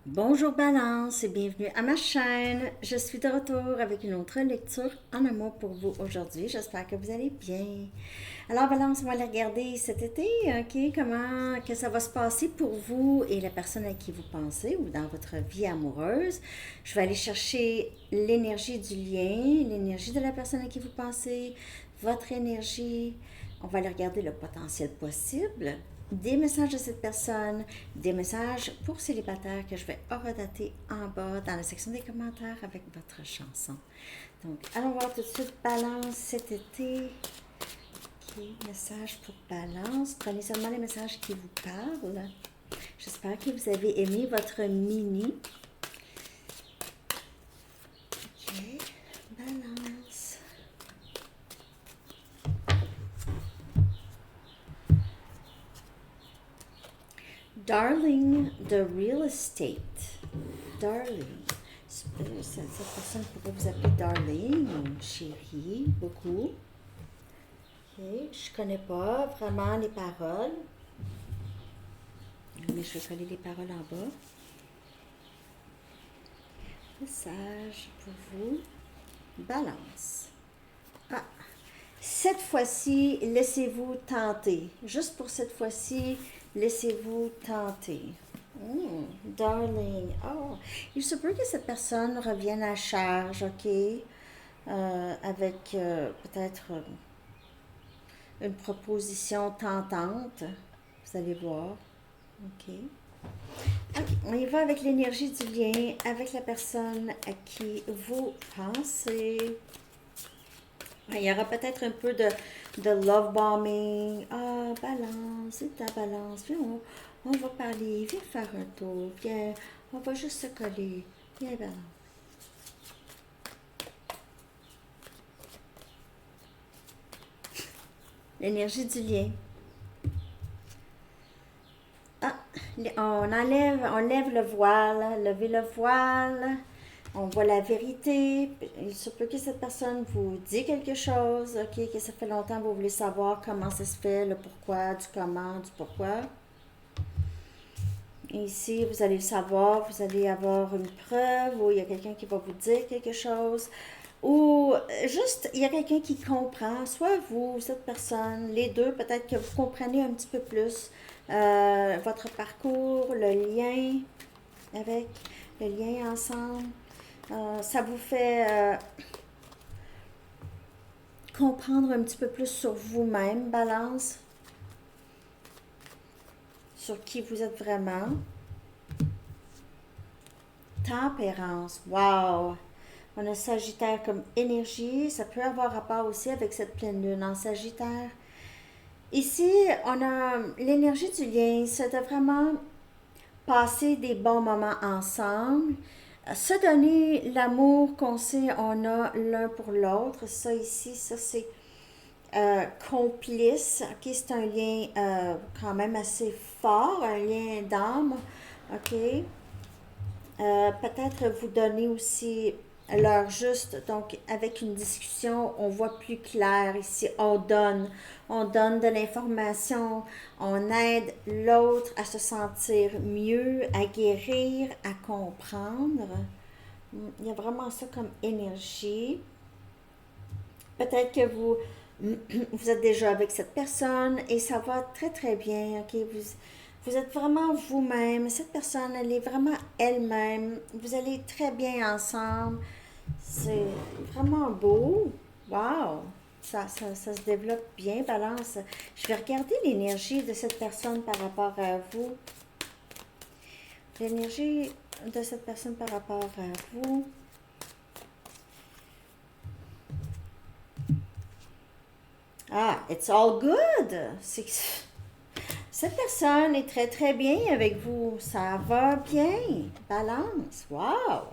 Bonjour Balance et bienvenue à ma chaîne. Je suis de retour avec une autre lecture en amour pour vous aujourd'hui. J'espère que vous allez bien. Alors Balance, on va aller regarder cet été, ok, comment que ça va se passer pour vous et la personne à qui vous pensez ou dans votre vie amoureuse. Je vais aller chercher l'énergie du lien, l'énergie de la personne à qui vous pensez, votre énergie. On va aller regarder le potentiel possible, des messages de cette personne, des messages pour célibataires que je vais horodater en bas dans la section des commentaires avec votre chanson. Donc, allons voir tout de suite Balance cet été. Ok, message pour Balance. Prenez seulement les messages qui vous parlent. J'espère que vous avez aimé votre mini. Ok, Balance. Darling de Real Estate. Darling. Cette personne pourrait vous appeler Darling ou chérie, beaucoup. Ok, je connais pas vraiment les paroles, mais je vais coller les paroles en bas. Message pour vous. Balance. Ah, cette fois-ci, laissez-vous tenter. Juste pour cette fois-ci, laissez-vous tenter. Darling. Oh, il se peut que cette personne revienne à charge, ok? Avec peut-être une proposition tentante. Vous allez voir. Ok. Ok, on y va avec l'énergie du lien, avec la personne à qui vous pensez. Il y aura peut-être un peu de love bombing. Ah, balance, c'est ta balance. Viens, on va parler. Viens faire un tour. Viens, on va juste se coller. Viens, balance. L'énergie du lien. Ah, on lève le voile, levez le voile, on voit la vérité. Il se peut que cette personne vous dit quelque chose, ok, que ça fait longtemps que vous voulez savoir comment ça se fait, le pourquoi, du comment, du pourquoi. Et ici, vous allez le savoir, vous allez avoir une preuve ou il y a quelqu'un qui va vous dire quelque chose. Ou juste, il y a quelqu'un qui comprend, soit vous, cette personne, les deux, peut-être que vous comprenez un petit peu plus votre parcours, le lien avec, le lien ensemble. Ça vous fait comprendre un petit peu plus sur vous-même, Balance, sur qui vous êtes vraiment. Tempérance, wow! On a Sagittaire comme énergie. Ça peut avoir rapport aussi avec cette pleine lune en Sagittaire. Ici, on a l'énergie du lien. C'est de vraiment passer des bons moments ensemble. Se donner l'amour qu'on sait on a l'un pour l'autre. Ça ici, ça c'est complice. Ok, c'est un lien quand même assez fort, un lien d'âme. Ok. Peut-être vous donner aussi l'heure juste. Donc, avec une discussion, on voit plus clair ici. On donne de l'information, on aide l'autre à se sentir mieux, à guérir, à comprendre. Il y a vraiment ça comme énergie. Peut-être que vous êtes déjà avec cette personne et ça va très très bien. Ok, vous êtes vraiment vous-même. Cette personne, elle est vraiment elle-même. Vous allez très bien ensemble. C'est vraiment beau. Wow! Ça se développe bien, Balance. Je vais regarder l'énergie de cette personne par rapport à vous. L'énergie de cette personne par rapport à vous. Ah, it's all good. Cette personne est très très bien avec vous. Ça va bien. Balance. Wow.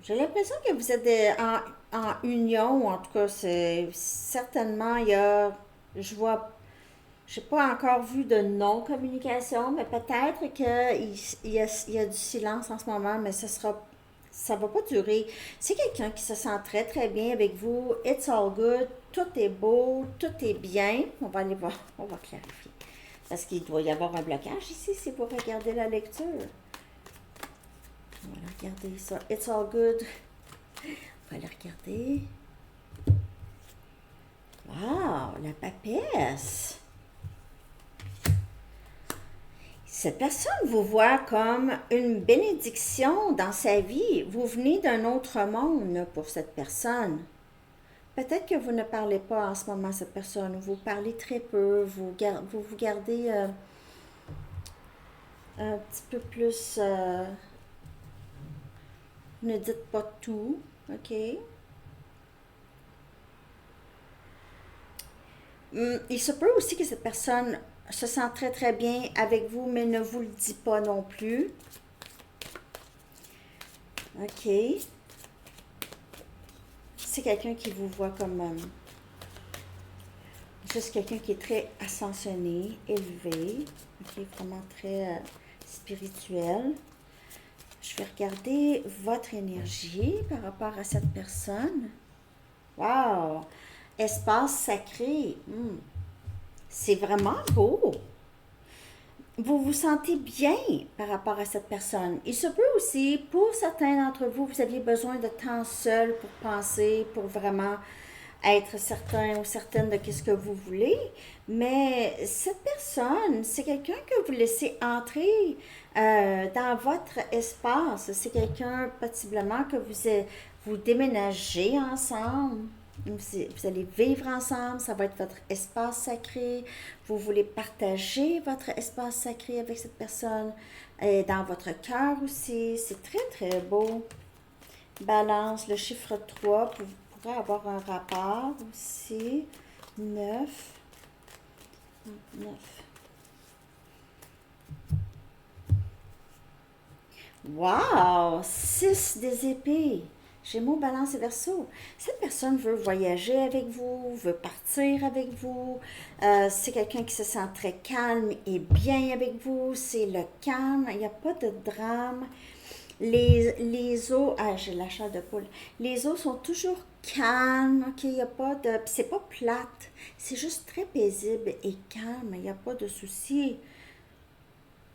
J'ai l'impression que vous êtes en union, ou en tout cas, c'est certainement, je vois, j'ai pas encore vu de non-communication, mais peut-être qu'il y a du silence en ce moment, mais ça va pas durer. C'est quelqu'un qui se sent très très bien avec vous. It's all good. Tout est beau, tout est bien. On va aller voir, on va clarifier. Parce qu'il doit y avoir un blocage ici si vous regardez la lecture. On va aller regarder ça. It's all good. On va aller regarder. Wow, la papesse. Cette personne vous voit comme une bénédiction dans sa vie. Vous venez d'un autre monde pour cette personne. Peut-être que vous ne parlez pas en ce moment à cette personne, vous parlez très peu, vous gardez un petit peu plus... ne dites pas tout, ok? Il se peut aussi que cette personne se sent très très bien avec vous, mais ne vous le dit pas non plus. Ok. C'est quelqu'un qui vous voit comme juste quelqu'un qui est très ascensionné, élevé, ok, vraiment très spirituel. Je vais regarder votre énergie par rapport à cette personne. Wow! Espace sacré. C'est vraiment beau. Vous vous sentez bien par rapport à cette personne. Il se peut aussi, pour certains d'entre vous, vous aviez besoin de temps seul pour penser, pour vraiment être certain ou certaine de ce que vous voulez. Mais cette personne, c'est quelqu'un que vous laissez entrer dans votre espace. C'est quelqu'un, possiblement, que vous déménagez ensemble. Vous allez vivre ensemble, ça va être votre espace sacré. Vous voulez partager votre espace sacré avec cette personne. Et dans votre cœur aussi, c'est très très beau. Balance, le chiffre 3 pourrait avoir un rapport aussi. 9. 9. Wow! 6 des épées. Gémeaux, Balance et Verseau. Cette personne veut voyager avec vous, veut partir avec vous. C'est quelqu'un qui se sent très calme et bien avec vous. C'est le calme. Il n'y a pas de drame. Les os, j'ai la chair de poule. Les os sont toujours calmes, ok? Il n'y a pas de. C'est pas plate. C'est juste très paisible et calme. Il n'y a pas de soucis.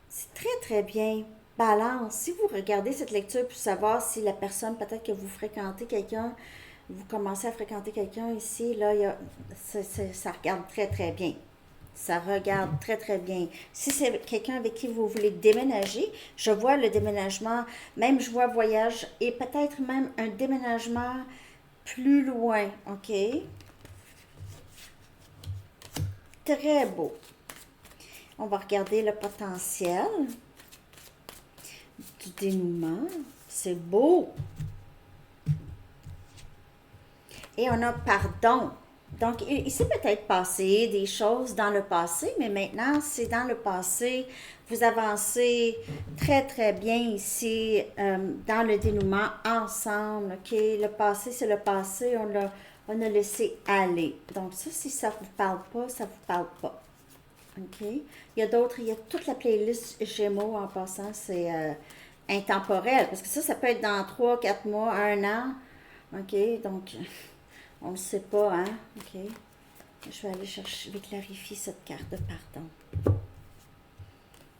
C'est très, très bien. Balance. Si vous regardez cette lecture pour savoir si la personne, peut-être que vous fréquentez quelqu'un, vous commencez à fréquenter quelqu'un ici, là, ça regarde très, très bien. Ça regarde très, très bien. Si c'est quelqu'un avec qui vous voulez déménager, je vois le déménagement, même je vois voyage et peut-être même un déménagement plus loin, ok? Très beau. On va regarder le potentiel du dénouement. C'est beau. Et on a pardon. Donc, il s'est peut-être passé des choses dans le passé, mais maintenant, c'est dans le passé. Vous avancez très, très bien ici dans le dénouement ensemble. OK? Le passé, c'est le passé. On a laissé aller. Donc, ça, si ça ne vous parle pas, ça ne vous parle pas. OK? Il y a d'autres, il y a toute la playlist Gémeaux en passant, c'est intemporel. Parce que ça peut être dans 3, 4 mois, 1 an. OK? Donc, on ne sait pas, hein? OK? Je vais aller chercher, je vais clarifier cette carte de pardon.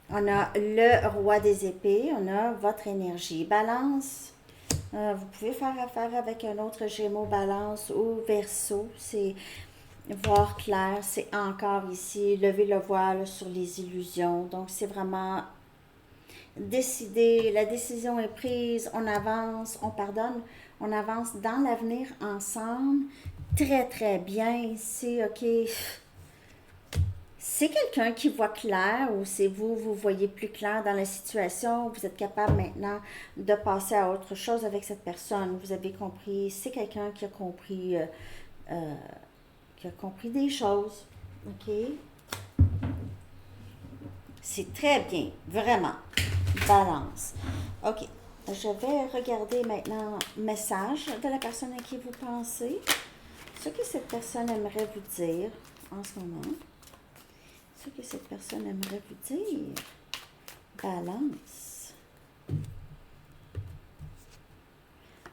On a le roi des épées, on a votre énergie. Balance, vous pouvez faire affaire avec un autre Gémeaux, Balance ou Verseau. C'est voir clair, c'est encore ici, lever le voile sur les illusions. Donc, c'est vraiment décider, la décision est prise, on avance, on pardonne, on avance dans l'avenir ensemble. Très, très bien ici, OK. C'est quelqu'un qui voit clair ou c'est vous voyez plus clair dans la situation, vous êtes capable maintenant de passer à autre chose avec cette personne. Vous avez compris, c'est quelqu'un qui a compris des choses. OK? C'est très bien, vraiment. Balance. OK. Je vais regarder maintenant le message de la personne à qui vous pensez. Ce que cette personne aimerait vous dire en ce moment. Ce que cette personne aimerait vous dire. Balance.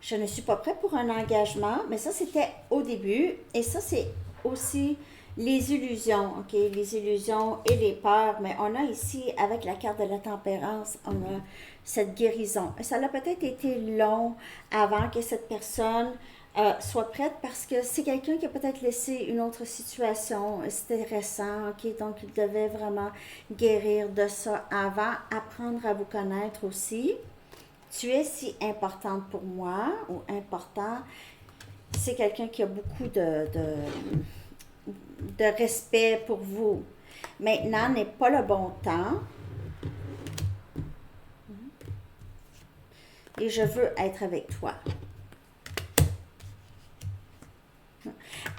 Je ne suis pas prête pour un engagement, mais ça, c'était au début. Et ça, c'est aussi Les illusions, ok, les illusions et les peurs, mais on a ici, avec la carte de la tempérance, on a cette guérison. Ça a peut-être été long avant que cette personne soit prête parce que c'est quelqu'un qui a peut-être laissé une autre situation, c'était récent, ok, donc il devait vraiment guérir de ça avant, apprendre à vous connaître aussi. Tu es si importante pour moi ou important, c'est quelqu'un qui a beaucoup de respect pour vous. Maintenant n'est pas le bon temps et je veux être avec toi.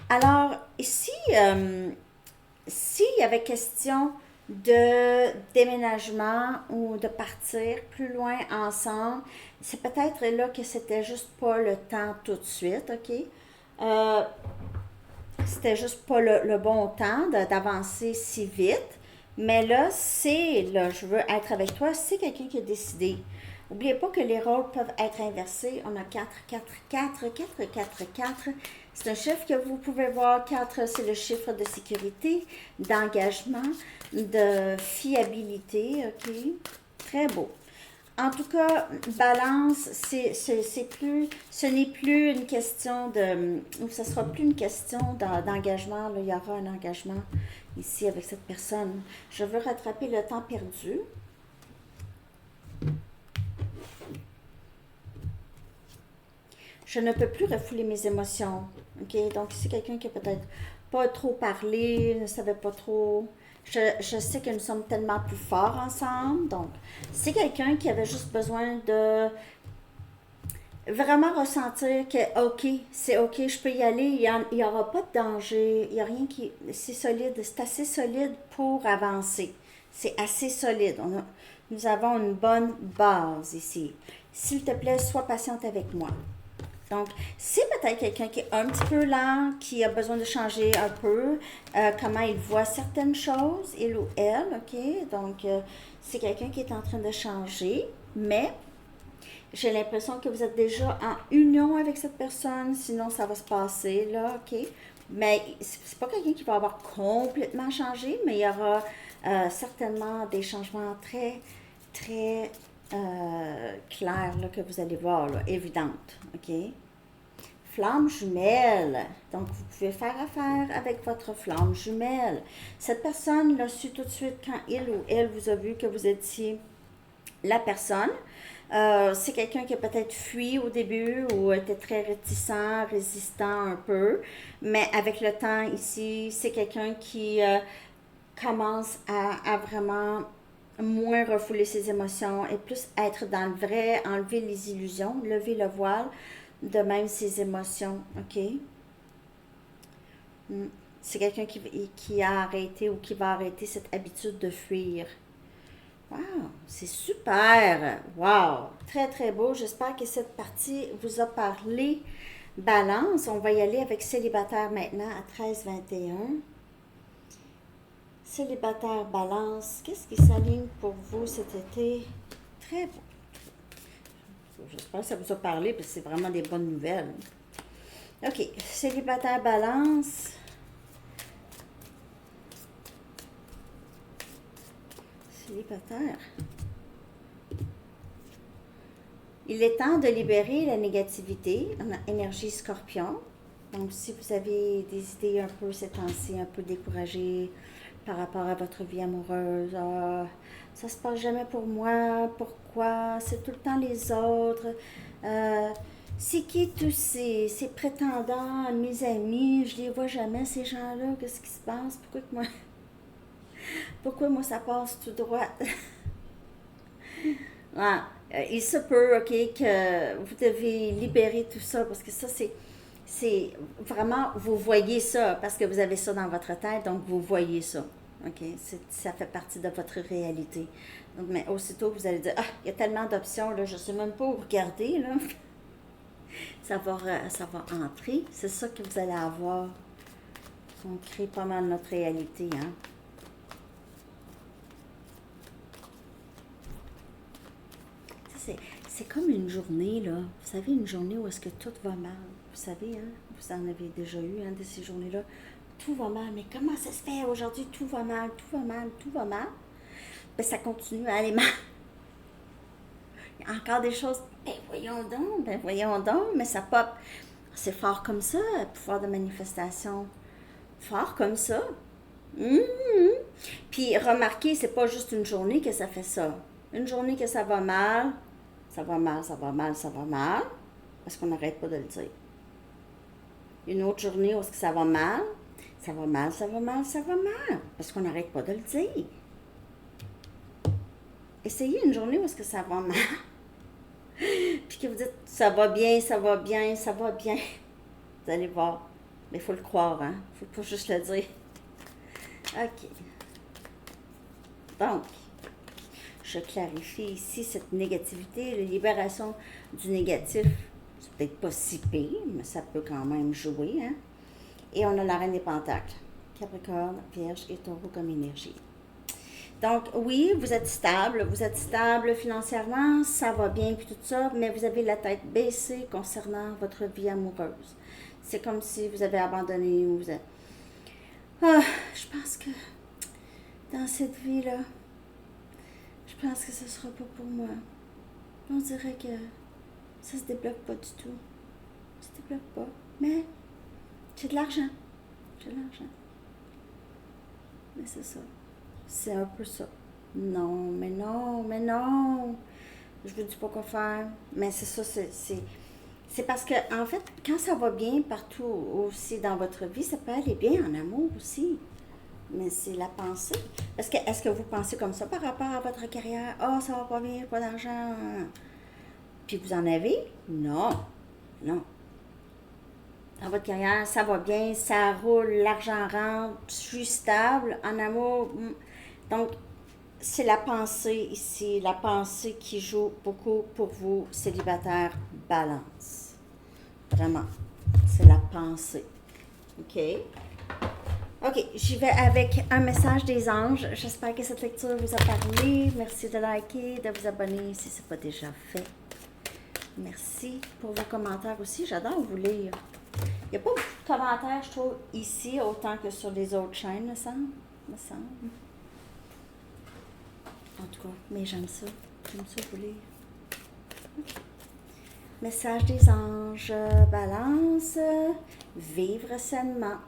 Alors, ici, s'il y avait question de déménagement ou de partir plus loin ensemble, c'est peut-être là que c'était juste pas le temps tout de suite, ok? Euh, C'était juste pas le bon temps d'avancer si vite. Mais là, je veux être avec toi, c'est quelqu'un qui a décidé. N'oubliez pas que les rôles peuvent être inversés. On a 4 4 4 4 4 4. C'est un chiffre que vous pouvez voir. 4, c'est le chiffre de sécurité, d'engagement, de fiabilité. OK? Très beau. En tout cas, balance, ce n'est plus une question ou ce sera plus une question d'engagement. Là, il y aura un engagement ici avec cette personne. Je veux rattraper le temps perdu. Je ne peux plus refouler mes émotions. Ok, donc c'est quelqu'un qui a peut-être pas trop parlé, ne savait pas trop. Je sais que nous sommes tellement plus forts ensemble. Donc, c'est quelqu'un qui avait juste besoin de vraiment ressentir que, OK, c'est OK, je peux y aller, il n'y aura pas de danger, il n'y a rien qui. C'est solide, c'est assez solide pour avancer. C'est assez solide. Nous avons une bonne base ici. S'il te plaît, sois patiente avec moi. Donc, c'est peut-être quelqu'un qui est un petit peu lent, qui a besoin de changer un peu comment il voit certaines choses, il ou elle, OK? Donc, c'est quelqu'un qui est en train de changer, mais j'ai l'impression que vous êtes déjà en union avec cette personne, sinon ça va se passer, là, OK? Mais c'est pas quelqu'un qui va avoir complètement changé, mais il y aura certainement des changements très, très clairs là, que vous allez voir, là, évidentes, OK? Flamme jumelle. Donc, vous pouvez faire affaire avec votre flamme jumelle. Cette personne l'a su tout de suite quand il ou elle vous a vu que vous étiez la personne. C'est quelqu'un qui a peut-être fui au début ou était très réticent, résistant un peu. Mais avec le temps ici, c'est quelqu'un qui commence à vraiment moins refouler ses émotions et plus être dans le vrai, enlever les illusions, lever le voile, de même ses émotions, ok? C'est quelqu'un qui a arrêté ou qui va arrêter cette habitude de fuir. Wow, c'est super! Wow, très très beau. J'espère que cette partie vous a parlé. Balance, on va y aller avec célibataire maintenant à 13-21. Célibataire, balance, qu'est-ce qui s'aligne pour vous cet été? Très beau. J'espère que ça vous a parlé parce que c'est vraiment des bonnes nouvelles. OK, célibataire, balance. Célibataire. Il est temps de libérer la négativité. On a énergie scorpion. Donc, si vous avez des idées un peu ces temps-ci, un peu découragées par rapport à votre vie amoureuse, ça se passe jamais pour moi, pourquoi, c'est tout le temps les autres. Euh, c'est qui tous ces prétendants, mes amis, je les vois jamais, ces gens-là, qu'est-ce qui se passe, pourquoi moi ça passe tout droit? Ah, il se peut, OK, que vous devez libérer tout ça parce que ça, c'est vraiment, vous voyez ça parce que vous avez ça dans votre tête, donc vous voyez ça. OK, ça fait partie de votre réalité. Donc, mais aussitôt, vous allez dire, ah, il y a tellement d'options, là, je ne sais même pas où regarder, là. Ça va entrer. C'est ça que vous allez avoir. On crée pas mal notre réalité, hein. C'est comme une journée, là. Vous savez, une journée où est-ce que tout va mal. Vous savez, hein, vous en avez déjà eu, hein, de ces journées-là. tout va mal. Mais comment ça se fait aujourd'hui? Tout va mal, tout va mal, tout va mal. Ben, ça continue à aller mal. Il y a encore des choses, ben voyons donc, mais ça pop. C'est fort comme ça, le pouvoir de manifestation. Fort comme ça. Mhm. Puis remarquez, c'est pas juste une journée que ça fait ça. Une journée que ça va mal, ça va mal, ça va mal, ça va mal, parce qu'on n'arrête pas de le dire. Une autre journée où ça va mal, ça va mal, ça va mal, ça va mal, parce qu'on n'arrête pas de le dire. Essayez une journée où ça va mal, puis que vous dites ça va bien, ça va bien, ça va bien. Vous allez voir. Mais il faut le croire, hein? Il ne faut pas juste le dire. OK. Donc, je clarifie ici cette négativité, la libération du négatif. C'est peut-être pas si pire, mais ça peut quand même jouer, hein? Et on a la reine des pentacles. Capricorne, Vierge et Taureau comme énergie. Donc, oui, vous êtes stable financièrement, ça va bien, puis tout ça, mais vous avez la tête baissée concernant votre vie amoureuse. C'est comme si vous avez abandonné ou vous êtes... Ah, je pense que dans cette vie-là, je pense que ce ne sera pas pour moi. On dirait que ça se débloque pas du tout. Ça se débloque pas. Mais j'ai de l'argent. J'ai de l'argent. Mais c'est ça. C'est un peu ça. Non, mais non, mais non. Je vous dis pas quoi faire. Mais c'est ça, c'est parce que, en fait, quand ça va bien partout aussi dans votre vie, ça peut aller bien en amour aussi. Mais c'est la pensée. Parce que, est-ce que vous pensez comme ça par rapport à votre carrière? Ah, oh, ça va pas bien, pas d'argent. Puis vous en avez? Non. Non. Dans votre carrière, ça va bien, ça roule, l'argent rentre, je suis stable, en amour. Donc, c'est la pensée ici, la pensée qui joue beaucoup pour vous, célibataire, balance. Vraiment, c'est la pensée. OK? OK, j'y vais avec un message des anges. J'espère que cette lecture vous a parlé. Merci de liker, de vous abonner si ce n'est pas déjà fait. Merci pour vos commentaires aussi. J'adore vous lire. Il n'y a pas beaucoup de commentaires, je trouve, ici, autant que sur les autres chaînes, me semble. En tout cas, mais j'aime ça. J'aime ça vous lire. Message des anges. Balance. Vivre sainement.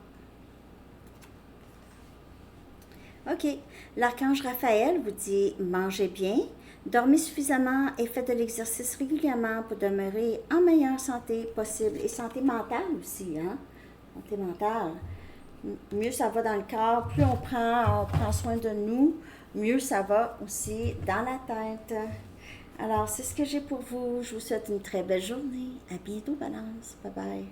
OK. L'archange Raphaël vous dit « Mangez bien, dormez suffisamment et faites de l'exercice régulièrement pour demeurer en meilleure santé possible. » Et santé mentale aussi, hein? Santé mentale. Mieux ça va dans le corps, plus on prend soin de nous, mieux ça va aussi dans la tête. Alors, c'est ce que j'ai pour vous. Je vous souhaite une très belle journée. À bientôt, Balance. Bye bye.